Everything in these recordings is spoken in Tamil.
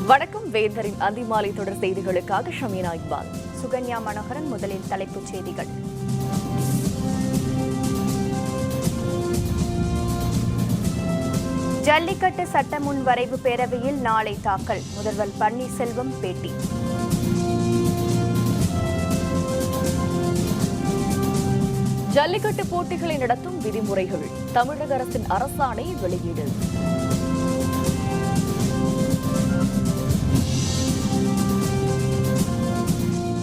வணக்கம். வேந்தரின் அந்திமாலை தொடர் செய்திகளுக்காக ஷமீனா இக்பால். சுகன்யா மனோகரன். முதலில் தலைப்புச் செய்திகள். ஜல்லிக்கட்டு சட்ட முன்வரைவு பேரவையில் நாளை தாக்கல். முதல்வர் பன்னீர்செல்வம் பேட்டி. ஜல்லிக்கட்டு போட்டிகளை நடத்தும் விதிமுறைகள், தமிழக அரசின் அரசாணை வெளியீடு.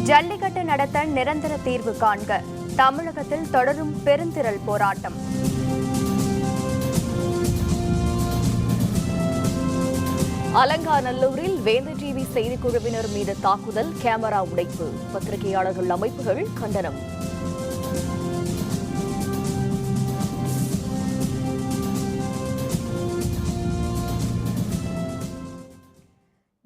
ஜல்லிக்கட்டு நடத்த நிரந்தர தீர்வு காண்க. தமிழகத்தில் தொடரும் பெருந்திரள் போராட்டம். அலங்காநல்லூரில் வேந்தர் டிவி செய்திக்குழுவினர் மீது தாக்குதல், கேமரா உடைப்பு. பத்திரிகையாளர்கள் அமைப்புகள் கண்டனம்.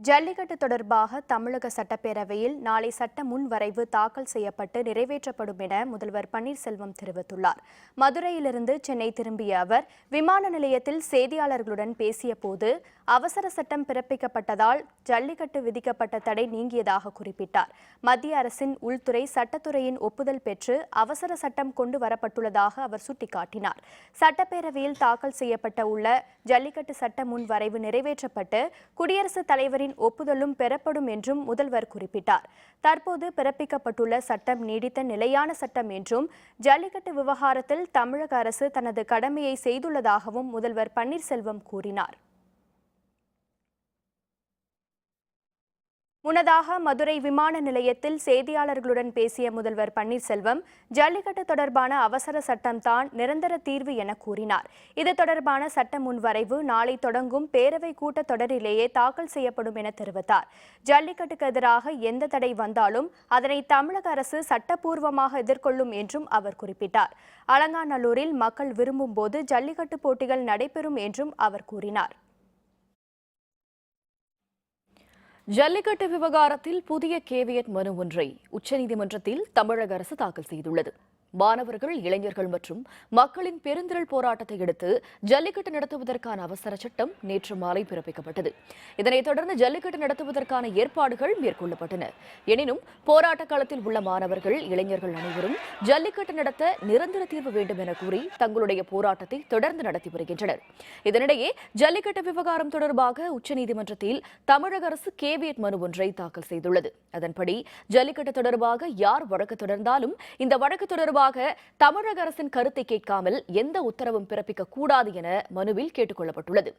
ஜல்லிக்கட்டு தொடர்பாக தமிழக சட்டப்பேரவையில் நாளை சட்ட முன்வரைவு தாக்கல் செய்யப்பட்டு நிறைவேற்றப்படும் என முதல்வர் பன்னீர்செல்வம் தெரிவித்துள்ளார். மதுரையிலிருந்து சென்னை திரும்பிய அவர் விமான நிலையத்தில் செய்தியாளர்களுடன் பேசிய போது அவசர சட்டம் பிறப்பிக்கப்பட்டதால் ஜல்லிக்கட்டு விதிக்கப்பட்ட தடை நீங்கியதாக குறிப்பிட்டார். மத்திய அரசின் உள்துறை சட்டத்துறையின் ஒப்புதல் பெற்று அவசர சட்டம் கொண்டு வரப்பட்டுள்ளதாக அவர் சுட்டிக்காட்டினார். சட்டப்பேரவையில் தாக்கல் செய்யப்பட்ட உள்ள ஜல்லிக்கட்டு சட்ட முன்வரைவு நிறைவேற்றப்பட்டு குடியரசுத் தலைவரின் ஒப்புதலும் பெறப்படும் என்றும் முதல்வர் குறிப்பிட்டார். தற்போது பிறப்பிக்கப்பட்டுள்ள சட்டம் நீடித்த நிலையான சட்டம் என்றும் ஜல்லிக்கட்டு விவகாரத்தில் தமிழக அரசு தனது கடமையை செய்துள்ளதாகவும் முதல்வர் பன்னீர்செல்வம் கூறினார். முன்னதாக மதுரை விமான நிலையத்தில் செய்தியாளர்களுடன் பேசிய முதல்வர் பன்னீர்செல்வம் ஜல்லிக்கட்டு தொடர்பான அவசர சட்டம்தான் நிரந்தர தீர்வு என கூறினார். இது தொடர்பான சட்ட முன்வரைவு நாளை தொடங்கும் பேரவை கூட்டத்தொடரிலேயே தாக்கல் செய்யப்படும் என தெரிவித்தார். ஜல்லிக்கட்டுக்கு எதிராக எந்த தடை வந்தாலும் அதனை தமிழக அரசு சட்டப்பூர்வமாக எதிர்கொள்ளும் என்றும் அவர் குறிப்பிட்டார். அலங்காநல்லூரில் மக்கள் விரும்பும் போது ஜல்லிக்கட்டு போட்டிகள் நடைபெறும் என்றும் அவர் கூறினார். ஜல்லிக்கட்டு விவகாரத்தில் புதிய கேவியட் மனு ஒன்றை உச்சநீதிமன்றத்தில் தமிழக அரசு தாக்கல் செய்துள்ளது. மாணவர்கள், இளைஞர்கள் மற்றும் மக்களின் பெருந்திரள் போராட்டத்தை அடுத்து ஜல்லிக்கட்டு நடத்துவதற்கான அவசர சட்டம் நேற்று மாலை பிறப்பிக்கப்பட்டது. இதனைத் தொடர்ந்து ஜல்லிக்கட்டு நடத்துவதற்கான ஏற்பாடுகள் மேற்கொள்ளப்பட்டன. எனினும் போராட்ட களத்தில் உள்ள மாணவர்கள், இளைஞர்கள் அனைவரும் ஜல்லிக்கட்டு நடத்த நிரந்தர தீர்வு வேண்டும் என கூறி தங்களுடைய போராட்டத்தை தொடர்ந்து நடத்தி வருகின்றனர். இதனிடையே ஜல்லிக்கட்டு விவகாரம் தொடர்பாக உச்சநீதிமன்றத்தில் தமிழக அரசு கேவியட் மனு ஒன்றை தாக்கல் செய்துள்ளது. அதன்படி ஜல்லிக்கட்டு தொடர்பாக யார் வழக்கு தொடர்ந்தாலும் இந்த வழக்கு தொடர்பாக தமிழக அரசின் கருத்தை கேட்காமல் எந்த உத்தரவும் பிறப்பிக்க கூடாது என மனுவில் கேட்டுக் கொள்ளப்பட்டுள்ளது.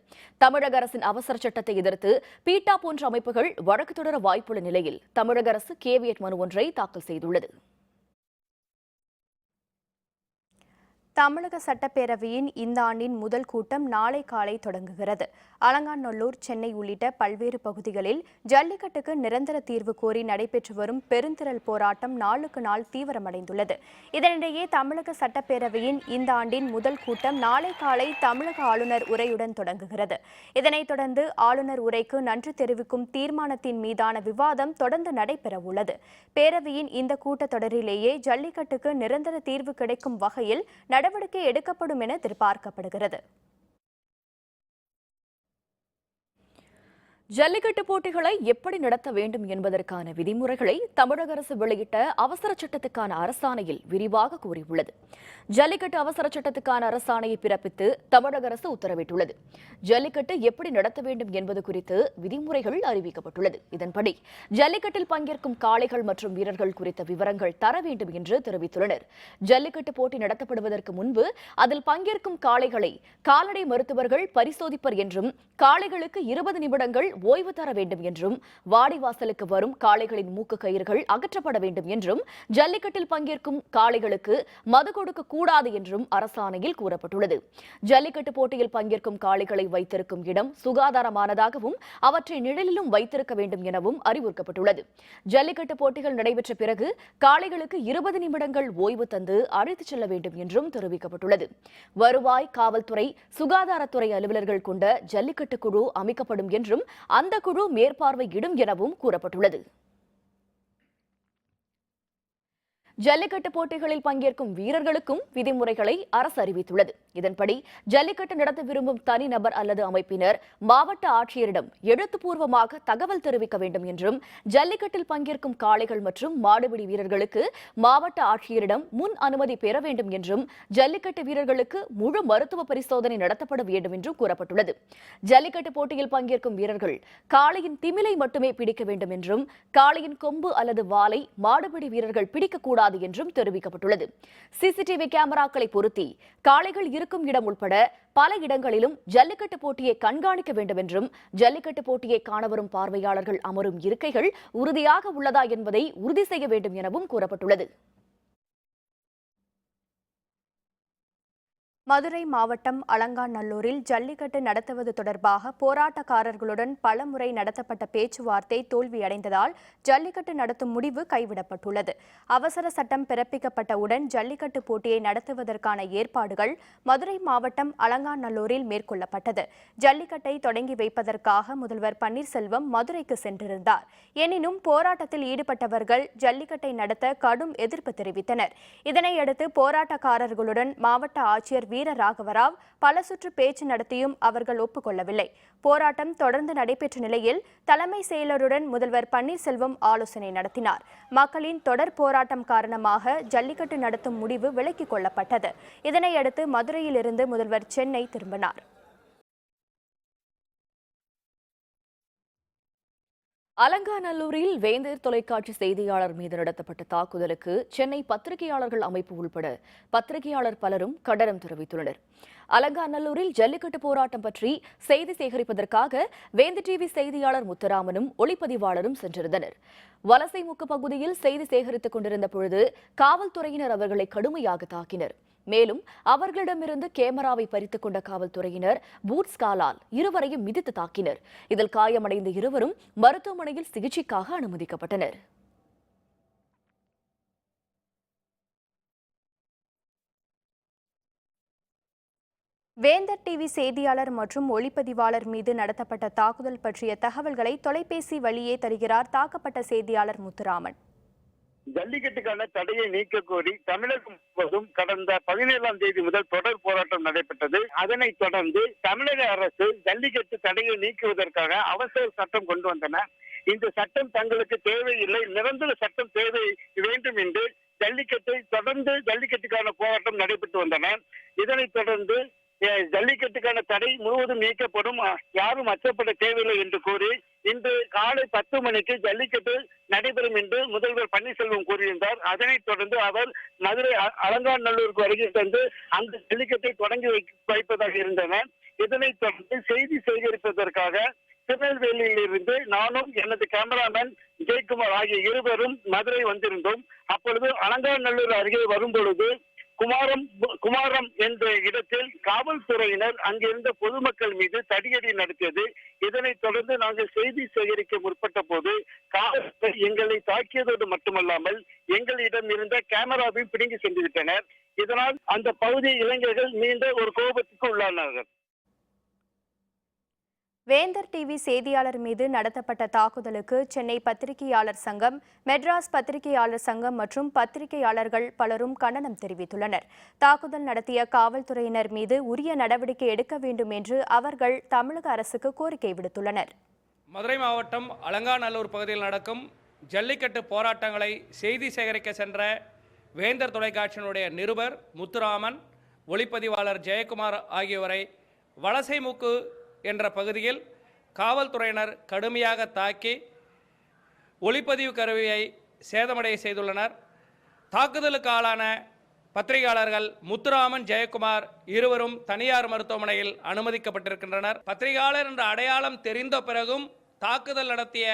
தமிழக அரசின் அவசர சட்டத்தை எதிர்த்து பீட்டா போன்ற அமைப்புகள் வழக்கு தொடர வாய்ப்புள்ள நிலையில் தமிழக அரசு கேவியட் மனு ஒன்றை தாக்கல் செய்துள்ளது. தமிழக சட்டப்பேரவையின் இந்த ஆண்டின் முதல் கூட்டம் நாளை காலை தொடங்குகிறது. அலங்காநல்லூர், சென்னை உள்ளிட்ட பல்வேறு பகுதிகளில் ஜல்லிக்கட்டுக்கு நிரந்தர தீர்வு கோரி நடைபெற்று வரும் பெருந்திரள் போராட்டம் நாளுக்கு நாள் தீவிரமடைந்துள்ளது. இதனிடையே தமிழக சட்டப்பேரவையின் இந்த ஆண்டின் முதல் கூட்டம் நாளை காலை தமிழக ஆளுநர் உரையுடன் தொடங்குகிறது. இதனைத் தொடர்ந்து ஆளுநர் உரைக்கு நன்றி தெரிவிக்கும் தீர்மானத்தின் மீதான விவாதம் தொடர்ந்து நடைபெறவுள்ளது. பேரவையின் இந்த கூட்டத்தொடரிலேயே ஜல்லிக்கட்டுக்கு நிரந்தர தீர்வு கிடைக்கும் வகையில் நடவடிக்கை எடுக்கப்படும் என எதிர்பார்க்கப்படுகிறது. ஜல்லிக்கட்டு போட்டிகளை எப்படி நடத்த வேண்டும் என்பதற்கான விதிமுறைகளை தமிழக அரசு வெளியிட்ட அவசர சட்டத்துக்கான அரசாணையில் விரிவாக கூறியுள்ளது. ஜல்லிக்கட்டு அவசர சட்டத்துக்கான அரசாணையை பிறப்பித்து தமிழக அரசு உத்தரவிட்டுள்ளது. ஜல்லிக்கட்டு எப்படி நடத்த வேண்டும் என்பது குறித்து விதிமுறைகள் அறிவிக்கப்பட்டுள்ளது. இதன்படி ஜல்லிக்கட்டில் பங்கேற்கும் காளைகள் மற்றும் வீரர்கள் குறித்த விவரங்கள் தர வேண்டும் என்று தெரிவித்துள்ளனர். ஜல்லிக்கட்டு போட்டி நடத்தப்படுவதற்கு முன்பு அதில் பங்கேற்கும் காளைகளை கால்நடை மருத்துவர்கள் பரிசோதிப்பர் என்றும், காளைகளுக்கு 20 நிமிடங்கள் ஓய்வு தர வேண்டும் என்றும், வாடிவாசலுக்கு வரும் காளைகளின் மூக்கு கயிறுகள் அகற்றப்பட வேண்டும் என்றும், ஜல்லிக்கட்டில் பங்கேற்கும் காளைகளுக்கு மது கொடுக்க கூடாது என்றும் அரசாணையில் கூறப்பட்டுள்ளது. ஜல்லிக்கட்டு போட்டியில் பங்கேற்கும் காளைகளை வைத்திருக்கும் இடம் சுகாதாரமானதாகவும் அவற்றை நிழலிலும் வைத்திருக்க வேண்டும் எனவும் அறிவுறுத்தப்பட்டுள்ளது. ஜல்லிக்கட்டு போட்டிகள் நடைபெற்ற பிறகு காளைகளுக்கு 20 நிமிடங்கள் ஓய்வு தந்து அழைத்துச் செல்ல வேண்டும் என்றும் தெரிவிக்கப்பட்டுள்ளது. வருவாய், காவல்துறை, சுகாதாரத்துறை அலுவலர்கள் கொண்ட ஜல்லிக்கட்டு குழு அமைக்கப்படும் என்றும் அந்த குழு மேற்பார்வையிடும் எனவும் கூறப்பட்டுள்ளது. ஜல்லிக்கட்டு போட்டிகளில் பங்கேற்கும் வீரர்களுக்கும் விதிமுறைகளை அரசு அறிவித்துள்ளது. இதன்படி ஜல்லிக்கட்டு நடத்த விரும்பும் தனிநபர் அல்லது அமைப்பினர் மாவட்ட ஆட்சியரிடம் எழுத்துப்பூர்வமாக தகவல் தெரிவிக்க வேண்டும் என்றும், ஜல்லிக்கட்டில் பங்கேற்கும் காளைகள் மற்றும் மாடுபிடி வீரர்களுக்கு மாவட்ட ஆட்சியரிடம் முன் அனுமதி பெற வேண்டும் என்றும், ஜல்லிக்கட்டு வீரர்களுக்கு முழு மருத்துவ பரிசோதனை நடத்தப்பட வேண்டும் என்றும் கூறப்பட்டுள்ளது. ஜல்லிக்கட்டு போட்டியில் பங்கேற்கும் வீரர்கள் காளையின் திமிலை மட்டுமே பிடிக்க வேண்டும் என்றும், காளையின் கொம்பு அல்லது வாலை மாடுபிடி வீரர்கள் பிடிக்கக்கூடாது என்றும் தெரிவிக்கப்பட்டுள்ளது. சிசிடிவி கேமராக்களை பொருத்தி காளைகள் இருக்கும் இடம் உட்பட பல இடங்களிலும் ஜல்லிக்கட்டு போட்டியை கண்காணிக்க வேண்டும் என்றும், ஜல்லிக்கட்டு போட்டியை காண வரும் பார்வையாளர்கள் அமரும் இருக்கைகள் உறுதியாக உள்ளதா என்பதை உறுதி செய்ய வேண்டும் எனவும் கூறப்பட்டுள்ளது. மதுரை மாவட்டம் அலங்காநல்லூரில் ஜல்லிக்கட்டு நடத்துவது தொடர்பாக போராட்டக்காரர்களுடன் பலமுறை நடத்தப்பட்ட பேச்சுவார்த்தை தோல்வியடைந்ததால் ஜல்லிக்கட்டு நடத்தும் முடிவு கைவிடப்பட்டுள்ளது. அவசர சட்டம் பிறப்பிக்கப்பட்டவுடன் ஜல்லிக்கட்டு போட்டியை நடத்துவதற்கான ஏற்பாடுகள் மதுரை மாவட்டம் அலங்காநல்லூரில் மேற்கொள்ளப்பட்டது. ஜல்லிக்கட்டை தொடங்கி வைப்பதற்காக முதல்வர் பன்னீர்செல்வம் மதுரைக்கு சென்றிருந்தார். எனினும் போராட்டத்தில் ஈடுபட்டவர்கள் ஜல்லிக்கட்டை நடத்த கடும் எதிர்ப்பு தெரிவித்தனர். இதனையடுத்து போராட்டக்காரர்களுடன் மாவட்ட ஆட்சியர் வீரராகவராவ் பல சுற்று பேச்சு நடத்தியும் அவர்கள் ஒப்புக்கொள்ளவில்லை. போராட்டம் தொடர்ந்து நடைபெற்ற நிலையில் தலைமை செயலருடன் முதல்வர் பன்னீர்செல்வம் ஆலோசனை நடத்தினார். மக்களின் தொடர் போராட்டம் காரணமாக ஜல்லிக்கட்டு நடத்தும் முடிவு விலக்கிக் கொள்ளப்பட்டது. இதனையடுத்து மதுரையிலிருந்து முதல்வர் சென்னை திரும்பினார். அலங்காநல்லூரில் வேந்தர் தொலைக்காட்சி செய்தியாளர் மீது நடத்தப்பட்ட தாக்குதலுக்கு சென்னை பத்திரிகையாளர்கள் அமைப்பு உள்பட பத்திரிகையாளர் பலரும் கண்டனம் தெரிவித்துள்ளனர். அலங்காநல்லூரில் ஜல்லிக்கட்டு போராட்டம் பற்றி செய்தி சேகரிப்பதற்காக வேந்தர் டிவி செய்தியாளர் முத்துராமனும் ஒளிப்பதிவாளரும் சென்றிருந்தனர். வலசைமுக்கு பகுதியில் செய்தி சேகரித்துக் கொண்டிருந்த பொழுது காவல்துறையினர் அவர்களை கடுமையாக தாக்கினர். மேலும் அவர்களிடமிருந்து கேமராவை பறித்துக் கொண்ட காவல்துறையினர் பூட்ஸ் காலால் இருவரையும் மிதித்து தாக்கினர். இதில் காயமடைந்த இருவரும் மருத்துவமனையில் சிகிச்சைக்காக அனுமதிக்கப்பட்டனர். வேந்தர் டிவி செய்தியாளர் மற்றும் ஒளிப்பதிவாளர் மீது நடத்தப்பட்ட தாக்குதல் பற்றிய தகவல்களை தொலைபேசி வழியே தருகிறார் தாக்கப்பட்ட செய்தியாளர் முத்துராமன். ஜல்லிக்கட்டுக்கான தடையை நீக்க கோரி தமிழகம் முழுவதும் கடந்த 17ஆம் தேதி முதல் தொடர் போராட்டம் நடைபெற்றது. அதனைத் தொடர்ந்து தமிழக அரசு ஜல்லிக்கட்டு தடையை நீக்குவதற்காக அவசர சட்டம் கொண்டு வந்தனர். இந்த சட்டம் தங்களுக்கு தேவையில்லை, நிரந்தர சட்டம் தேவை வேண்டும் என்று ஜல்லிக்கட்டுக்கான போராட்டம் நடைபெற்று வந்தன. இதனைத் தொடர்ந்து ஜல்லிக்கட்டுக்கான தடை முழுவதும் நீக்கப்படும், யாரும் அச்சப்பட தேவையில்லை என்று கூறி இன்று காலை 10 மணிக்கு ஜல்லிக்கட்டு நடைபெறும் என்று முதல்வர் பன்னீர்செல்வம் கூறியிருந்தார். அதனைத் தொடர்ந்து அவர் மதுரை அலங்காநல்லூருக்கு வருகை தந்து அந்த ஜல்லிக்கட்டை தொடங்கி வைப்பதாக இருந்தனர். இதனைத் தொடர்ந்து செய்தி சேகரிப்பதற்காக திருநெல்வேலியில் இருந்து நானும் எனது கேமராமேன் ஜெயக்குமார் ஆகிய இருவரும் மதுரை வந்திருந்தோம். அப்பொழுது அலங்காநல்லூர் அருகே வரும் பொழுது குமாரம் என்ற இடத்தில் காவல்துறையினர் அங்கிருந்த பொதுமக்கள் மீது தடியடி நடத்தியது. இதனைத் தொடர்ந்து நாங்கள் செய்தி சேகரிக்க முற்பட்ட போது காவல்துறை எங்களை தாக்கியதோடு மட்டுமல்லாமல் எங்களிடம் இருந்த கேமராவையும் பிடுங்கி சென்று விட்டனர். இதனால் அந்த பகுதி இளைஞர்கள் நீண்ட ஒரு கோபத்துக்கு உள்ளானார்கள். வேந்தர் டிவி செய்தியாளர் மீது நடத்தப்பட்ட தாக்குதலுக்கு சென்னை பத்திரிகையாளர் சங்கம், மெட்ராஸ் பத்திரிகையாளர் சங்கம் மற்றும் பத்திரிகையாளர்கள் பலரும் கண்டனம் தெரிவித்துள்ளனர். தாக்குதல் நடத்திய காவல்துறையினர் மீது உரிய நடவடிக்கை எடுக்க வேண்டும் என்று அவர்கள் தமிழக அரசுக்கு கோரிக்கை விடுத்துள்ளனர். மதுரை மாவட்டம் அலங்காநல்லூர் பகுதியில் நடக்கும் ஜல்லிக்கட்டு போராட்டங்களை செய்தி சேகரிக்க சென்ற வேந்தர் தொலைக்காட்சியினுடைய நிருபர் முத்துராமன், ஒளிப்பதிவாளர் ஜெயக்குமார் ஆகியோரை வலசைமுக்கு என்ற பகுதியில் காவல்துறையினர் கடுமையாக தாக்கி ஒளிப்பதிவு கருவியை சேதமடைய செய்துள்ளனர். தாக்குதலுக்கு ஆளான பத்திரிகையாளர்கள் முத்துராமன், ஜெயக்குமார் இருவரும் தனியார் மருத்துவமனையில் அனுமதிக்கப்பட்டிருக்கின்றனர். பத்திரிகையாளர் என்ற அடையாளம் தெரிந்த பிறகும் தாக்குதல் நடத்திய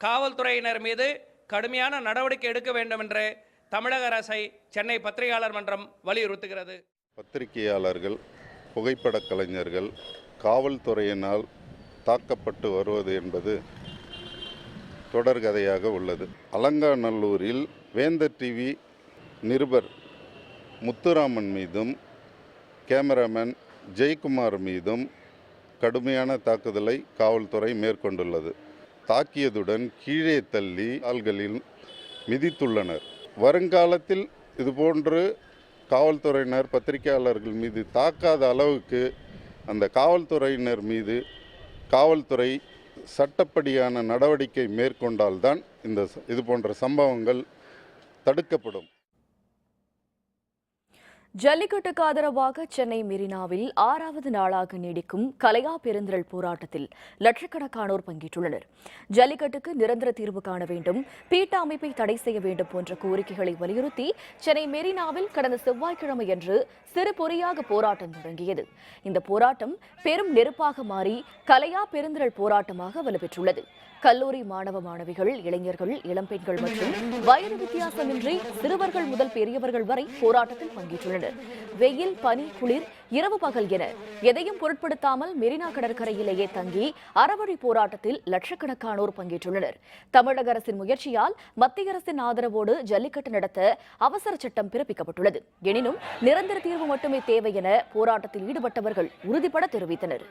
காவல்துறையினர் மீது கடுமையான நடவடிக்கை எடுக்க வேண்டும் என்று தமிழக அரசை சென்னை பத்திரிகையாளர் மன்றம் வலியுறுத்துகிறது. பத்திரிகையாளர்கள், புகைப்பட கலைஞர்கள் காவல்துறையினால் தாக்கப்பட்டு வருவது என்பது தொடர்கதையாக உள்ளது. அலங்காநல்லூரில் வேந்தர் டிவி நிருபர் முத்துராமன் மீதும் கேமராமேன் ஜெயக்குமார் மீதும் கடுமையான தாக்குதலை காவல்துறை மேற்கொண்டுள்ளது. தாக்கியதுடன் கீழே தள்ளி கால்களில் மிதித்துள்ளனர். வருங்காலத்தில் இதுபோன்று காவல்துறையினர் பத்திரிகையாளர்கள் மீது தாக்காத அளவுக்கு அந்த காவல்துறையினர் மீது காவல்துறை சட்டப்படியான நடவடிக்கை மேற்கொண்டால்தான் இது போன்ற சம்பவங்கள் தடுக்கப்படும். ஜல்லிக்கட்டுக்கு ஆதரவாக சென்னை மெரினாவில் 6வது நாளாக நீடிக்கும் கலையா பெருந்திரள் போராட்டத்தில் லட்சக்கணக்கானோர் பங்கேற்றுள்ளனர். ஜல்லிக்கட்டுக்கு நிரந்தர தீர்வு காண வேண்டும், பீட்டா அமைப்பை தடை செய்ய வேண்டும் போன்ற கோரிக்கைகளை வலியுறுத்தி சென்னை மெரினாவில் கடந்த செவ்வாய்க்கிழமையன்று சிறு பொறியாக போராட்டம் தொடங்கியது. இந்த போராட்டம் பெரும் நெருப்பாக மாறி கலையா பெருந்திரள் போராட்டமாக வலுப்பெற்றுள்ளது. கல்லூரி மாணவ மாணவிகள், இளைஞர்கள், இளம்பெண்கள் மற்றும் வயது வித்தியாசமின்றி சிறுவர்கள் முதல் பெரியவர்கள் வரை போராட்டத்தில் பங்கேற்றுள்ளனர். வெயில், பனி, குளிர், இரவு பகல் என எதையும் பொருட்படுத்தாமல் மெரினா கடற்கரையிலேயே தங்கி அறவழி போராட்டத்தில் லட்சக்கணக்கானோர் பங்கேற்றுள்ளனர். தமிழக அரசின் முயற்சியால் மத்திய அரசின் ஆதரவோடு ஜல்லிக்கட்டு நடத்த அவசர சட்டம் பிறப்பிக்கப்பட்டுள்ளது. எனினும் நிரந்தர தீர்வு மட்டுமே தேவை என போராட்டத்தில் ஈடுபட்டவர்கள் உறுதிபட தெரிவித்தனர்.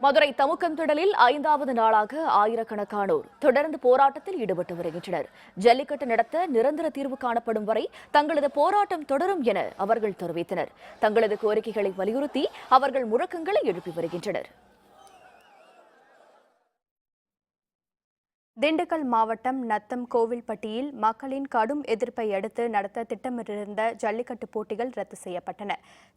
மதுரை தமுக்கம் திடலில் 5வது நாளாக ஆயிரக்கணக்கானோர் தொடர்ந்து போராட்டத்தில் ஈடுபட்டு வருகின்றனர். ஜல்லிக்கட்டு நடத்த நிரந்தர தீர்வு காணப்படும் வரை தங்களது போராட்டம் தொடரும் என அவர்கள் தெரிவித்தனர். தங்களது கோரிக்கைகளை வலியுறுத்தி அவர்கள் முழக்கங்களை எழுப்பி வருகின்றனர். திண்டுக்கல் மாவட்டம் நத்தம் கோவில்பட்டியில் மக்களின் கடும் எதிர்ப்பை அடுத்து நடத்த திட்டமிட்டிருந்த ஜல்லிக்கட்டு போட்டிகள் ரத்து செய்யப்பட்டன.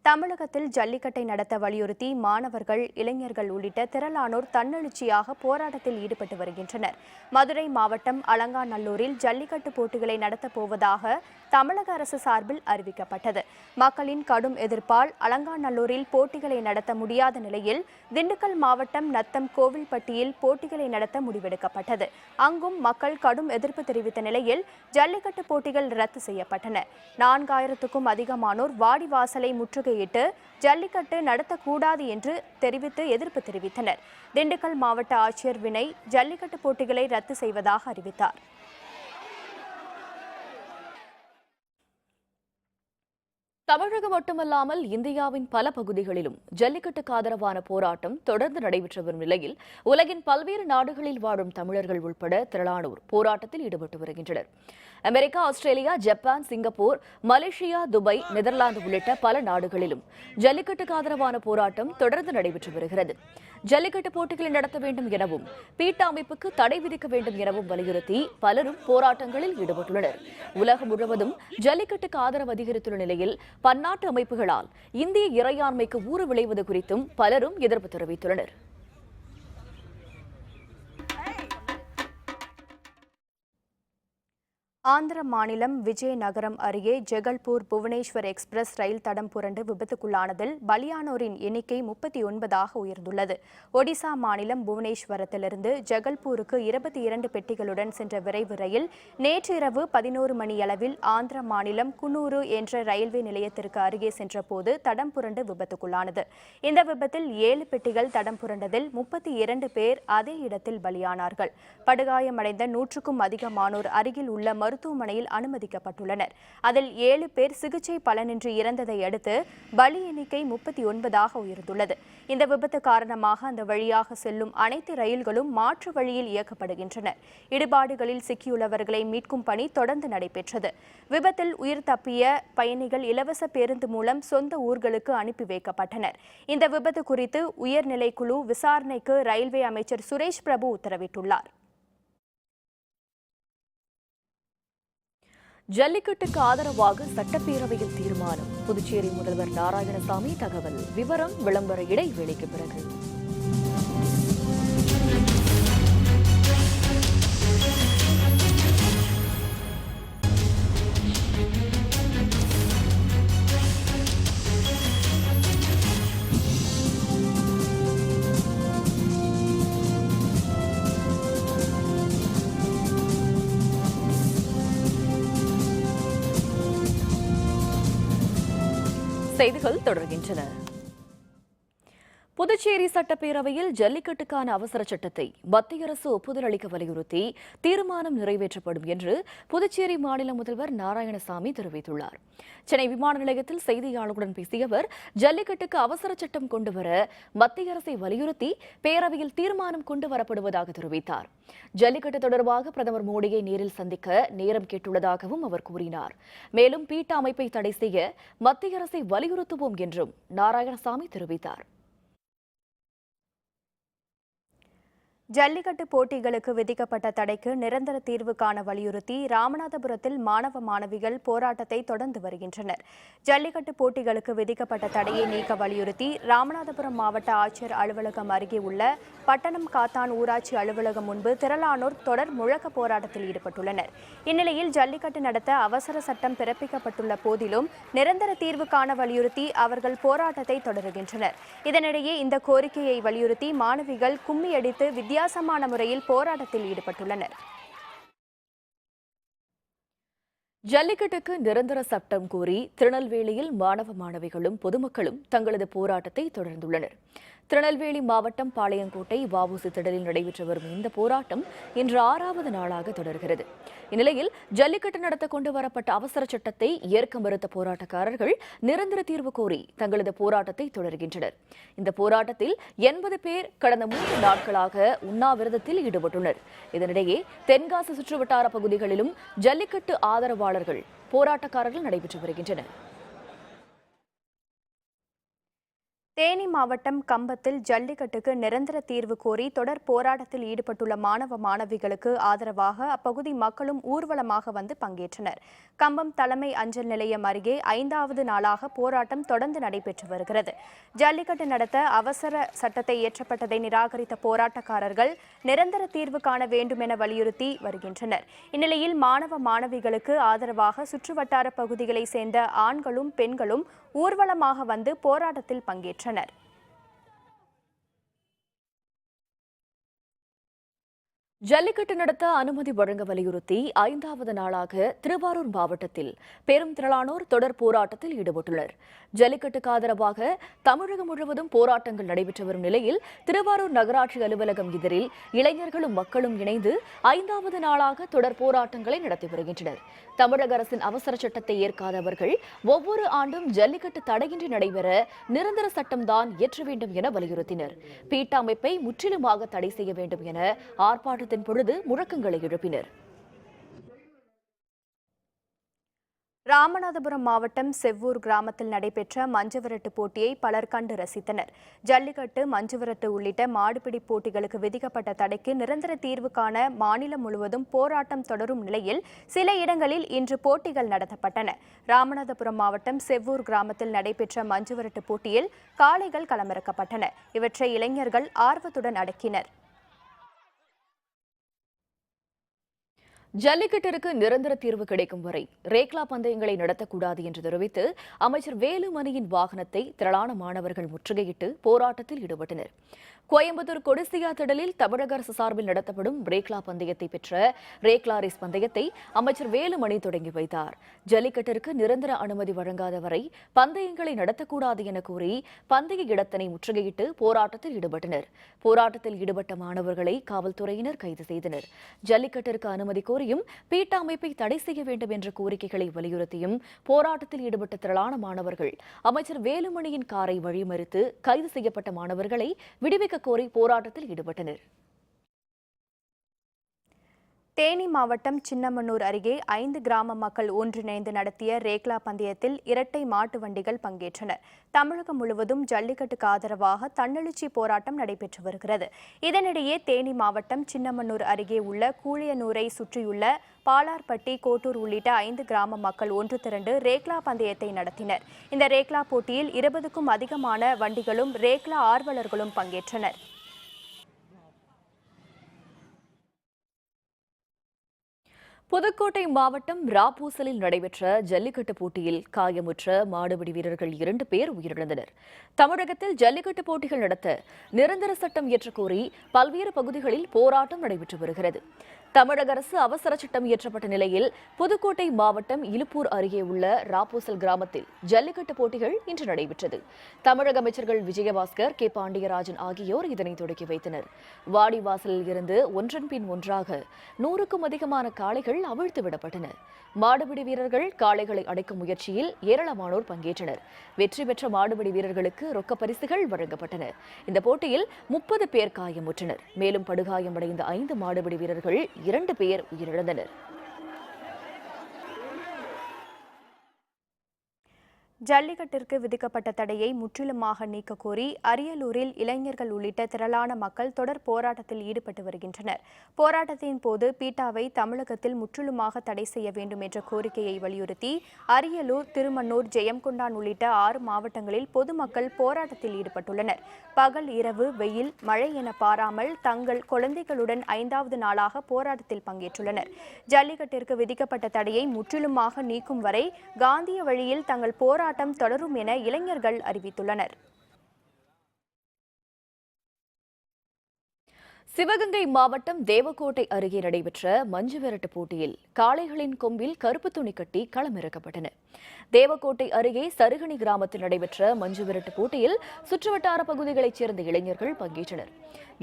தமிழகத்தில் ஜல்லிக்கட்டை நடத்த வலியுறுத்தி மாணவர்கள், இளைஞர்கள் உள்ளிட்ட திரளானோர் தன்னெழுச்சியாக போராட்டத்தில் ஈடுபட்டு வருகின்றனர். மதுரை மாவட்டம் அலங்காநல்லூரில் ஜல்லிக்கட்டு போட்டிகளை நடத்தப் போவதாக தமிழக அரசு சார்பில் அறிவிக்கப்பட்டது. மக்களின் கடும் எதிர்ப்பால் அலங்காநல்லூரில் போட்டிகளை நடத்த முடியாத நிலையில் திண்டுக்கல் மாவட்டம் நத்தம் கோவில்பட்டியில் போட்டிகளை நடத்த முடிவெடுக்கப்பட்டது. அங்கும் மக்கள் கடும் எதிர்ப்பு தெரிவித்த நிலையில் ஜல்லிக்கட்டு போட்டிகள் ரத்து செய்யப்பட்டன. 4000க்கும் அதிகமானோர் வாடிவாசலை முற்றுகையிட்டு ஜல்லிக்கட்டு நடத்தக்கூடாது என்று தெரிவித்து எதிர்ப்பு தெரிவித்தனர். திண்டுக்கல் மாவட்ட ஆட்சியர் வினய் ஜல்லிக்கட்டு போட்டிகளை ரத்து செய்வதாக அறிவித்தார். தமிழகம் மட்டுமல்லாமல் இந்தியாவின் பல பகுதிகளிலும் ஜல்லிக்கட்டுக்கு ஆதரவான போராட்டம் தொடர்ந்து நடைபெற்று வரும் நிலையில் உலகின் பல்வேறு நாடுகளில் வாழும் தமிழர்கள் உட்பட திரளானோர் போராட்டத்தில் ஈடுபட்டு வருகின்றனர். America, Australia, Japan, Singapore, Malaysia, Dubai, Netherlands உள்ளிட்ட பல நாடுகளிலும் ஜல்லிக்கட்டுக்கு ஆதரவான போராட்டம் தொடர்ந்து நடைபெற்று வருகிறது. ஜல்லிக்கட்டு போட்டிகளை நடத்த வேண்டும் எனவும் பீட்டா அமைப்புக்கு தடை விதிக்க வேண்டும் எனவும் வலியுறுத்தி பலரும் போராட்டங்களில் ஈடுபட்டுள்ளனர். உலகம் முழுவதும் ஜல்லிக்கட்டுக்கு ஆதரவு அதிகரித்துள்ள நிலையில் பன்னாட்டு அமைப்புகளால் இந்திய இறையாண்மைக்கு ஊறு விளைவது குறித்தும் பலரும் எதிர்ப்பு தெரிவித்துள்ளனர். ஆந்திர மாநிலம் விஜயநகரம் அருகே ஜெகல்பூர் புவனேஸ்வர் எக்ஸ்பிரஸ் ரயில் தடம் புரண்டு விபத்துக்குள்ளானதில் பலியானோரின் எண்ணிக்கை 39ஆக உயர்ந்துள்ளது. ஒடிசா மாநிலம் புவனேஸ்வரத்திலிருந்து ஜெகல்பூருக்கு 22 பெட்டிகளுடன் சென்ற விரைவு ரயில் நேற்று இரவு 11 மணியளவில் ஆந்திர மாநிலம் குன்னூரு என்ற ரயில்வே நிலையத்திற்கு அருகே சென்றபோது தடம் புரண்டு விபத்துக்குள்ளானது. இந்த விபத்தில் 7 பெட்டிகள் தடம் புரண்டதில் 32 பேர் அதே இடத்தில் பலியானார்கள். படுகாயமடைந்த 100க்கும் அதிகமானோர் அருகில் உள்ள மருத்துவமனையில் அனுமதிக்கப்பட்டுள்ளனர். அதில் 7 பேர் சிகிச்சை பலனின்றி இறந்ததை அடுத்து பலி எண்ணிக்கை 39ஆக உயர்ந்துள்ளது. இந்த விபத்து காரணமாக அந்த வழியாக செல்லும் அனைத்து ரயில்களும் மாற்று வழியில் இயக்கப்படுகின்றன. இடுபாடுகளில் சிக்கியுள்ளவர்களை மீட்கும் பணி தொடர்ந்து நடைபெற்றது. விபத்தில் உயிர் தப்பிய பயணிகள் இலவச பேருந்து மூலம் சொந்த ஊர்களுக்கு அனுப்பி வைக்கப்பட்டனர். இந்த விபத்து குறித்து உயர்நிலைக்குழு விசாரணைக்கு ரயில்வே அமைச்சர் சுரேஷ் பிரபு உத்தரவிட்டுள்ளார். ஜல்லிக்கட்டுக்கு ஆதரவாக சட்டப்பேரவையில் தீர்மானம். புதுச்சேரி முதல்வர் நாராயணசாமி தகவல். விவரம் விளம்பர இடைவேளைக்கு பிறகு. செய்திகள் தொடர்கின்றன. புதுச்சேரி சட்டப்பேரவையில் ஜல்லிக்கட்டுக்கான அவசர சட்டத்தை மத்திய அரசு ஒப்புதல் அளிக்க வலியுறுத்தி தீர்மானம் நிறைவேற்றப்படும் என்று புதுச்சேரி மாநில முதல்வர் நாராயணசாமி தெரிவித்துள்ளார். சென்னை விமான நிலையத்தில் செய்தியாளர்களுடன் பேசிய அவர், ஜல்லிக்கட்டுக்கு அவசர சட்டம் கொண்டுவர மத்திய அரசை வலியுறுத்தி பேரவையில் தீர்மானம் கொண்டுவரப்படுவதாக தெரிவித்தார். ஜல்லிக்கட்டு தொடர்பாக பிரதமர் மோடியை நேரில் சந்திக்க நேரம் கேட்டுள்ளதாகவும் அவர் கூறினார். மேலும் பீட்டா அமைப்பை தடை செய்ய மத்திய அரசை வலியுறுத்துவோம் என்றும் நாராயணசாமி தெரிவித்தார். ஜல்லிக்கட்டு போட்டிகளுக்கு விதிக்கப்பட்ட தடைக்கு நிரந்தர தீர்வு காண வலியுறுத்தி ராமநாதபுரத்தில் மாணவ மாணவிகள் போராட்டத்தை தொடர்ந்து வருகின்றனர். ஜல்லிக்கட்டு போட்டிகளுக்கு விதிக்கப்பட்ட தடையை நீக்க வலியுறுத்தி ராமநாதபுரம் மாவட்ட ஆட்சியர் அலுவலகம் அருகே உள்ள பட்டணம் காத்தான் ஊராட்சி அலுவலகம் முன்பு திரளானோர் தொடர் முழக்க போராட்டத்தில் ஈடுபட்டுள்ளனர். இந்நிலையில் ஜல்லிக்கட்டு நடத்த அவசர சட்டம் பிறப்பிக்கப்பட்டுள்ள போதிலும் நிரந்தர தீர்வு காண வலியுறுத்தி அவர்கள் போராட்டத்தை தொடருகின்றனர். இதனிடையே இந்த கோரிக்கையை வலியுறுத்தி மாணவிகள் கும்மியடித்து வித்தியாசமான முறையில் போராட்டத்தில் ஈடுபட்டுள்ளனர். ஜல்லிக்கட்டுக்கு நிரந்தர சட்டம் கோரி திருநெல்வேலியில் மாணவ மாணவிகளும் பொதுமக்களும் தங்களது போராட்டத்தை தொடர்ந்துள்ளனர். திருநெல்வேலி மாவட்டம் பாளையங்கோட்டை வஉசி திடலில் நடைபெற்று வரும் இந்த போராட்டம் இன்று 6வது நாளாக தொடர்கிறது. இந்நிலையில் ஜல்லிக்கட்டு நடத்த கொண்டு வரப்பட்ட அவசர சட்டத்தை ஏற்க மறுத்த போராட்டக்காரர்கள் நிரந்தர தீர்வு கோரி தங்களது போராட்டத்தை தொடர்கின்றனர். இந்த போராட்டத்தில் 80 பேர் கடந்த 3 நாட்களாக உண்ணாவிரதத்தில் ஈடுபட்டுள்ளனர். இதனிடையே தென்காசி சுற்றுவட்டார பகுதிகளிலும் ஜல்லிக்கட்டு ஆதரவாளர்கள் போராட்டக்காரர்கள் நடைபெற்று வருகின்றனர். தேனி மாவட்டம் கம்பத்தில் ஜல்லிக்கட்டுக்கு நிரந்தர தீர்வு கோரி தொடர் போராட்டத்தில் ஈடுபட்டுள்ள மாணவ மாணவிகளுக்கு ஆதரவாக அப்பகுதி மக்களும் ஊர்வலமாக வந்து பங்கேற்றனர். கம்பம் தலைமை அஞ்சல் நிலையம் அருகே 5வது நாளாக போராட்டம் தொடர்ந்து நடைபெற்று வருகிறது. ஜல்லிக்கட்டு நடத்த அவசர சட்டத்தை இயற்றப்பட்டதை நிராகரித்த போராட்டக்காரர்கள் நிரந்தர தீர்வு காண வேண்டும் என வலியுறுத்தி வருகின்றனர். இந்நிலையில் மாணவ மாணவிகளுக்கு ஆதரவாக சுற்றுவட்டார பகுதிகளை சேர்ந்த ஆண்களும் பெண்களும் ஊர்வலமாக வந்து போராட்டத்தில் பங்கேற்றனர். ஜல்லிக்கட்டு நடத்த அனுமதி வழங்க வலியுறுத்தி 5வது நாளாக திருவாரூர் மாவட்டத்தில் பெரும் திரளானோர் தொடர் போராட்டத்தில் ஈடுபட்டுள்ளனர். ஜல்லிக்கட்டுக்கு ஆதரவாக தமிழகம் முழுவதும் போராட்டங்கள் நடைபெற்று வரும் நிலையில் திருவாரூர் நகராட்சி அலுவலகம் எதிரில் இளைஞர்களும் மக்களும் இணைந்து 5வது நாளாக தொடர் போராட்டங்களை நடத்தி வருகின்றனர். தமிழக அரசின் அவசர சட்டத்தை ஏற்காதவர்கள் ஒவ்வொரு ஆண்டும் ஜல்லிக்கட்டு தடையின்றி நடைபெற நிரந்தர சட்டம்தான் இயற்ற வேண்டும் என வலியுறுத்தினர். பீட்டா அமைப்பை முற்றிலுமாக தடை செய்ய வேண்டும் என ஆர்ப்பாட்டத்தின் பொழுது முழக்கங்களை எழுப்பினர். ராமநாதபுரம் மாவட்டம் செவ்வூர் கிராமத்தில் நடைபெற்ற மஞ்சுவிரட்டு போட்டியை பலர் கண்டு ரசித்தனர். ஜல்லிக்கட்டு, மஞ்சுவிரட்டு உள்ளிட்ட மாடுபிடி போட்டிகளுக்கு விதிக்கப்பட்ட தடைக்கு நிரந்தர தீர்வு காண மாநிலம் முழுவதும் போராட்டம் தொடரும் நிலையில் சில இடங்களில் இன்று போட்டிகள் நடத்தப்பட்டன. ராமநாதபுரம் மாவட்டம் செவ்வூர் கிராமத்தில் நடைபெற்ற மஞ்சுவிரட்டு போட்டியில் காளைகள் களமிறக்கப்பட்டன. இவற்றை இளைஞர்கள் ஆர்வத்துடன் அடக்கினர். ஜல்லிக்கட்டிற்கு நிரந்தர தீர்வு கிடைக்கும் வரை ரேக்லா பந்தயங்களை நடத்தக்கூடாது என்று தெரிவித்து அமைச்சர் வேலுமணியின் வாகனத்தை திரளான மாணவர்கள் முற்றுகையிட்டு போராட்டத்தில் ஈடுபட்டனர். கோயம்புத்தூர் கொடிசியா திடலில் தமிழக அரசு சார்பில் நடத்தப்படும் ரேக்லா பந்தயத்தை பெற்ற ரேக்லா ரேஸ் பந்தயத்தை அமைச்சர் வேலுமணி தொடங்கி வைத்தார். ஜல்லிக்கட்டிற்கு நிரந்தர அனுமதி வழங்காத வரை பந்தயங்களை நடத்தக்கூடாது என கூறி பந்தய இடத்தினை முற்றுகையிட்டு போராட்டத்தில் ஈடுபட்டனர். போராட்டத்தில் ஈடுபட்ட மாணவர்களை காவல்துறையினர் கைது செய்தனர். ஜல்லிக்கட்டிற்கு அனுமதி கோரியும் பீட்டா அமைப்பை தடை செய்ய வேண்டும் என்ற கோரிக்கைகளை வலியுறுத்தியும் போராட்டத்தில் ஈடுபட்ட திரளான மாணவர்கள் அமைச்சர் வேலுமணியின் காரை வழிமறித்து கைது செய்யப்பட்ட மாணவர்களை விடுவிக்க கோரி போராட்டத்தில் ஈடுபட்டனர். தேனி மாவட்டம் சின்னமனூர் அருகே 5 கிராம மக்கள் ஒன்றிணைந்து நடத்திய ரேக்லா பந்தயத்தில் இரட்டை மாட்டு வண்டிகள் பங்கேற்றனர். தமிழகம் முழுவதும் ஜல்லிக்கட்டுக்கு ஆதரவாக தன்னெழுச்சி போராட்டம் நடைபெற்று வருகிறது. இதனிடையே தேனி மாவட்டம் சின்னமனூர் அருகே உள்ள கூழியனூரை சுற்றியுள்ள பாலார்பட்டி, கோட்டூர் உள்ளிட்ட 5 கிராம மக்கள் ஒன்று திரண்டு ரேக்லா பந்தயத்தை நடத்தினர். இந்த ரேக்லா போட்டியில் 20க்கும் அதிகமான வண்டிகளும் ரேக்லா ஆர்வலர்களும் பங்கேற்றனர். புதுக்கோட்டை மாவட்டம் ராப்பூசலில் நடைபெற்ற ஜல்லிக்கட்டு போட்டியில் காயமுற்ற மாடுபிடி வீரர்கள் 2 பேர் உயிரிழந்தனர். தமிழகத்தில் ஜல்லிக்கட்டு போட்டிகள் நடத்த நிரந்தர சட்டம் இயற்றக் கோரி பல்வேறு பகுதிகளில் போராட்டம் நடைபெற்று வருகிறது. தமிழக அரசு அவசர சட்டம் இயற்றப்பட்ட நிலையில் புதுக்கோட்டை மாவட்டம் இலுப்பூர் அருகே உள்ள ராப்போசல் கிராமத்தில் ஜல்லிக்கட்டு போட்டிகள் இன்று நடைபெற்றது. தமிழக அமைச்சர்கள் விஜயபாஸ்கர், கே பாண்டியராஜன் ஆகியோர் இதனை தொடங்கி வைத்தனர். வாடிவாசலில் இருந்து ஒன்றன் பின் ஒன்றாக 100க்கும் அதிகமான காளைகள் அவிழ்த்து விடப்பட்டன. மாடுபிடி வீரர்கள் காளைகளை அடைக்கும் முயற்சியில் ஏராளமானோர் பங்கேற்றனர். வெற்றி பெற்ற மாடுபிடி வீரர்களுக்கு ரொக்க பரிசுகள் வழங்கப்பட்டன. இந்த போட்டியில் 30 பேர் காயமுற்றனர். மேலும் படுகாயமடைந்த 5 மாடுபிடி வீரர்கள் 2 பேர் உயிரிழந்தனர். ஜல்லிக்கட்டிற்கு விதிக்கப்பட்ட தடையை முற்றிலுமாக நீக்க கோரி அரியலூரில் இளைஞர்கள் உள்ளிட்ட திரளான மக்கள் தொடர் போராட்டத்தில் ஈடுபட்டு வருகின்றனர். போராட்டத்தின் போது பீட்டாவை தமிழகத்தில் முற்றிலுமாக தடை செய்ய வேண்டும் என்ற கோரிக்கையை வலியுறுத்தி அரியலூர், திருமன்னூர், ஜெயங்கொண்டான் உள்ளிட்ட 6 மாவட்டங்களில் பொதுமக்கள் போராட்டத்தில் ஈடுபட்டுள்ளனர். பகல், இரவு, வெயில், மழை என பாராமல் தங்கள் குழந்தைகளுடன் 5வது நாளாக போராட்டத்தில் பங்கேற்றுள்ளனர். ஜல்லிக்கட்டிற்கு விதிக்கப்பட்ட தடையை முற்றிலுமாக நீக்கும் வரை காந்திய வழியில் தங்கள் போராட்டம் தொடரும் என இளைஞர்கள் அறிவித்துள்ளனர். சிவகங்கை மாவட்டம் தேவக்கோட்டை அருகே நடைபெற்ற மஞ்சு விரட்டு போட்டியில் காளைகளின் கொம்பில் கருப்பு துணி கட்டி களமிறக்கப்பட்டன. தேவக்கோட்டை அருகே சருகணி கிராமத்தில் நடைபெற்ற மஞ்சு விரட்டு போட்டியில் சுற்றுவட்டார பகுதிகளைச் சேர்ந்த இளைஞர்கள் பங்கேற்றனர்.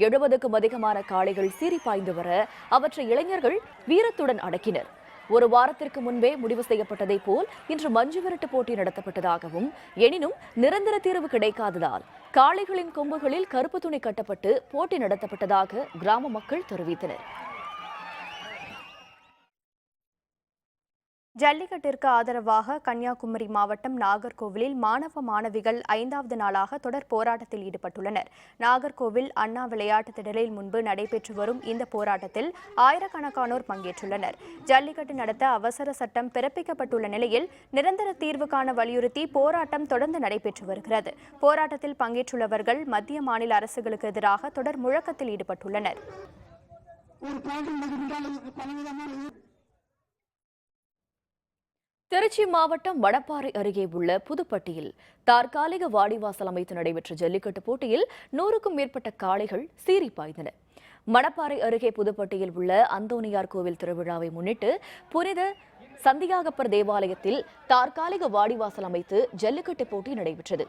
70க்கும் அதிகமான காளைகள் சீறி பாய்ந்து வர அவற்றை இளைஞர்கள் வீரத்துடன் அடக்கினர். ஒரு வாரத்திற்கு முன்பே முடிவு செய்யப்பட்டதை போல் இன்று மஞ்சு விரட்டு போட்டி நடத்தப்பட்டதாகவும், எனினும் நிரந்தர தீர்வு கிடைக்காததால் காளைகளின் கொம்புகளில் கருப்பு துணி கட்டப்பட்டு போட்டி நடத்தப்பட்டதாக கிராம மக்கள் தெரிவித்தனர். ஜல்லிக்கட்டிற்கு ஆதரவாக கன்னியாகுமரி மாவட்டம் நாகர்கோவிலில் மாணவ மாணவிகள் 5வது நாளாக தொடர் போராட்டத்தில் ஈடுபட்டுள்ளனர். நாகர்கோவில் அண்ணா விளையாட்டு திடலில் முன்பு நடைபெற்று வரும் இந்த போராட்டத்தில் ஆயிரக்கணக்கானோர் பங்கேற்றுள்ளனர். ஜல்லிக்கட்டு நடத்த அவசர சட்டம் பிறப்பிக்கப்பட்டுள்ள நிலையில் நிரந்தர தீர்வு காண வலியுறுத்தி போராட்டம் தொடர்ந்து நடைபெற்று வருகிறது. போராட்டத்தில் பங்கேற்றுள்ளவர்கள் மத்திய, மாநில அரசுகளுக்கு எதிராக தொடர் முழக்கத்தில் ஈடுபட்டுள்ளனர். திருச்சி மாவட்டம் மணப்பாறை அருகே உள்ள புதுப்பட்டியில் தற்காலிக வாடிவாசல் அமைத்து நடைபெற்ற ஜல்லிக்கட்டு போட்டியில் 100க்கும் மேற்பட்ட காளைகள் சீறி பாய்ந்தன. மணப்பாறை அருகே புதுப்பட்டியில் உள்ள அந்தோனியார் கோவில் திருவிழாவை முன்னிட்டு புனித சந்தியாகப்பர் தேவாலயத்தில் தற்காலிக வாடிவாசல் அமைத்து ஜல்லிக்கட்டு போட்டி நடைபெற்றது.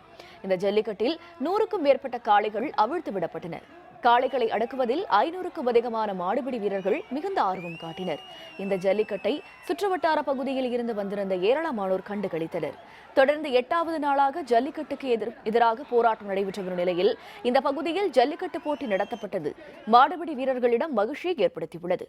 இந்த ஜல்லிக்கட்டில் 100க்கும் மேற்பட்ட காளைகள் அவிழ்த்து விடப்பட்டன. காளைகளை அடக்குவதில் 500க்கும் அதிகமான மாடுபிடி வீரர்கள் மிகுந்த ஆர்வம் காட்டினர். இந்த ஜல்லிக்கட்டை சுற்றுவட்டார பகுதியில் இருந்து வந்திருந்த ஏராளமானோர் கண்டுகளித்தனர். தொடர்ந்து 8வது நாளாக ஜல்லிக்கட்டுக்கு எதிராக போராட்டம் நடைபெற்ற வரும் நிலையில் இந்த பகுதியில் ஜல்லிக்கட்டு போட்டி நடத்தப்பட்டது மாடுபிடி வீரர்களிடம் மகிழ்ச்சியை ஏற்படுத்தியுள்ளது.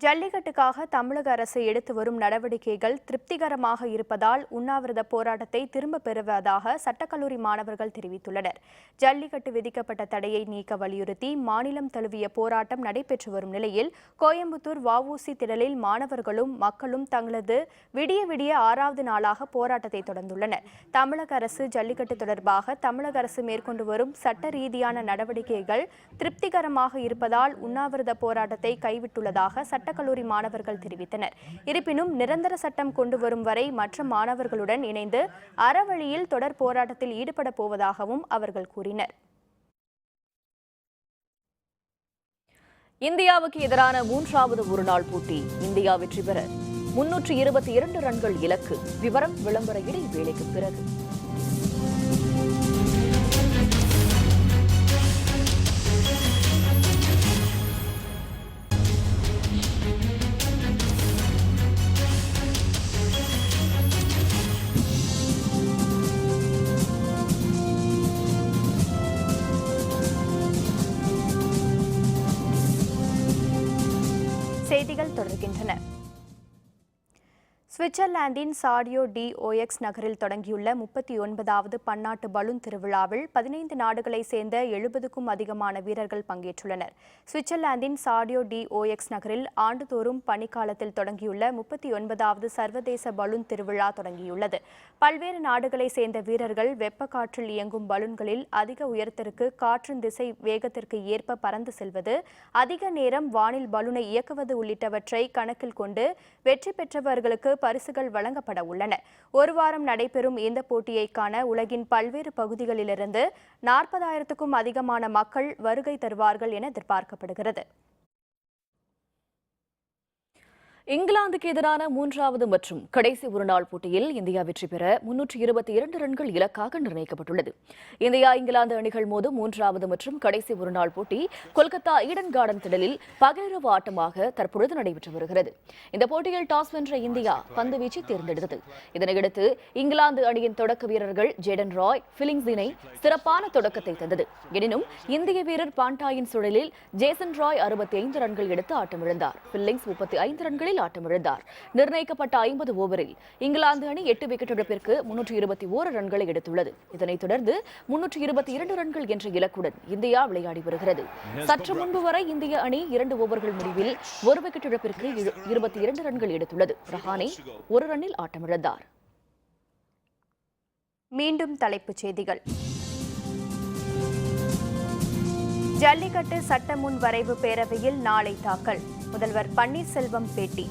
ஜல்லிக்கட்டுக்காக தமிழக அரசு எடுத்து வரும் நடவடிக்கைகள் திருப்திகரமாக இருப்பதால் உண்ணாவிரத போராட்டத்தை திரும்ப பெறுவதாக சட்டக்கல்லூரி மாணவர்கள் தெரிவித்துள்ளனர். ஜல்லிக்கட்டு விதிக்கப்பட்ட தடையை நீக்க வலியுறுத்தி மாநிலம் தழுவிய போராட்டம் நடைபெற்று வரும் நிலையில் கோயம்புத்தூர் வஉசி திடலில் மாணவர்களும் மக்களும் தங்களது விடிய 6வது நாளாக போராட்டத்தை தொடர்ந்துள்ளனர். தமிழக அரசு ஜல்லிக்கட்டு தொடர்பாக தமிழக அரசு மேற்கொண்டு வரும் சட்ட ரீதியான நடவடிக்கைகள் திருப்திகரமாக இருப்பதால் உண்ணாவிரத போராட்டத்தை கைவிட்டுள்ளதாக சட்டக்கல்லூரி மாணவர்கள் தெரிவித்தனர். இருப்பினும் நிரந்தர சட்டம் கொண்டு வரும் வரை மற்ற மாணவர்களுடன் இணைந்து அறவழியில் தொடர் போராட்டத்தில் ஈடுபட போவதாகவும் அவர்கள் கூறினர். இந்தியாவுக்கு எதிரான 3வது ஒருநாள் போட்டி இந்தியா வெற்றி பெற 322 ரன்கள் இலக்கு. விவரம் விளம்பர இடைவேளைக்கு பிறகு. செய்திகள் தொடர்கின்றன. சுவிட்சர்லாந்தின் சாடியோ டி ஓஎக்ஸ் நகரில் தொடங்கியுள்ள 39வது பன்னாட்டு பலூன் திருவிழாவில் 15 நாடுகளை சேர்ந்த 70க்கும் அதிகமான வீரர்கள் பங்கேற்றுள்ளனர். சுவிட்சர்லாந்தின் சாடியோ டி ஓஎக்ஸ் நகரில் ஆண்டுதோறும் பனிக்காலத்தில் தொடங்கியுள்ள 39வது சர்வதேச பலூன் திருவிழா தொடங்கியுள்ளது. பல்வேறு நாடுகளை சேர்ந்த வீரர்கள் வெப்ப காற்றில் இயங்கும் பலூன்களில் அதிக உயரத்திற்கு காற்றின் திசை வேகத்திற்கு ஏற்ப பறந்து செல்வது, அதிக நேரம் வானில் பலூனை இயக்குவது உள்ளிட்டவற்றை கணக்கில் கொண்டு வெற்றி பெற்றவர்களுக்கு பரிசுகள் வழங்கப்பட உள்ளன. ஒரு வாரம் நடைபெறும் இந்த போட்டியை காண உலகின் பல்வேறு பகுதிகளிலிருந்து 40,000க்கும் அதிகமான மக்கள் வருகை தருவார்கள் என எதிர்பார்க்கப்படுகிறது. இங்கிலாந்துக்கு எதிரான 3வது மற்றும் கடைசி ஒருநாள் போட்டியில் இந்தியா வெற்றி பெற 322 ரன்கள் இலக்காக நிர்ணயிக்கப்பட்டுள்ளது. இந்தியா இங்கிலாந்து அணிகள் மோதும் 3வது மற்றும் கடைசி ஒருநாள் போட்டி கொல்கத்தா ஈடன் கார்டன் திடலில் பகலிரவு ஆட்டமாக தற்பொழுது நடைபெற்று வருகிறது. இந்த போட்டியில் டாஸ் வென்ற இந்தியா பந்து வீச்சை தேர்ந்தெடுத்தது. இதனையடுத்து இங்கிலாந்து அணியின் தொடக்க வீரர்கள் ஜேடன் ராய், பிலிங்ஸினை சிறப்பான தொடக்கத்தை தந்தது. எனினும் இந்திய வீரர் பாண்டாயின் சுழலில் ஜேசன் ராய் 65 ரன்கள் எடுத்து ஆட்டமிழந்தார். பில்லிங்ஸ் 35 ரன்களில் ஆட்டமிழந்தார். நிர்ணயிக்கப்பட்ட 50 ஓவரில் இங்கிலாந்து அணி 8 விக்கெட் இழப்பிற்கு 321 ரன்களை எடுத்துள்ளது. இதனைத் தொடர்ந்து 322 ரன்கள் என்ற இலக்குடன் இந்தியா விளையாடி வருகிறது. சற்று முன்பு வரை இந்திய அணி 2 ஓவர்கள் முடிவில் 1 விக்கெட் இழப்பிற்கு 22 ரன்கள் எடுத்துள்ளது. ரஹானே 1 ரன்னில் ஆட்டமிழந்தார். மீண்டும் தலைப்புச் செய்திகள். ஜல்லிக்கட்டு சட்ட முன் வரைவு பேரவையில் நாளை தாக்கல். முதல்வர் பன்னீர்செல்வம் பேட்டி.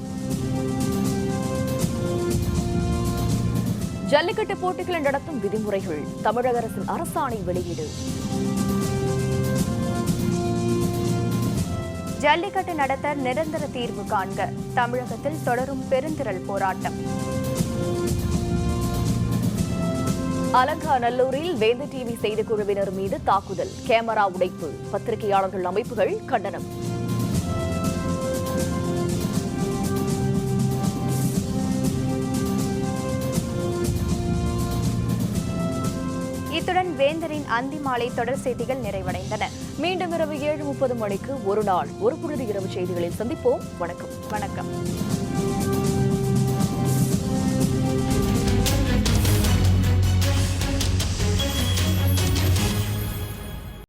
ஜல்லிக்கட்டு போட்டிகளை நடத்தும் விதிமுறைகள் தமிழக அரசின் அரசாணை வெளியீடு. ஜல்லிக்கட்டு நடத்த நிரந்தர தீர்வு காண்க. தமிழகத்தில் தொடரும் பெருந்திரள் போராட்டம். அலங்காநல்லூரில் வேந்த டிவி செய்திக்குழுவினர் மீது தாக்குதல், கேமரா உடைப்பு, பத்திரிகையாளர்கள் அமைப்புகள் கண்டனம். இத்துடன் வேந்தரின் அந்தி மாலை தொடர் செய்திகள் நிறைவடைந்தன. மீண்டும் இரவு 7:30 மணிக்கு ஒரு நாள் ஒரு பொழுது இரவு செய்திகளில் சந்திப்போம். வணக்கம்.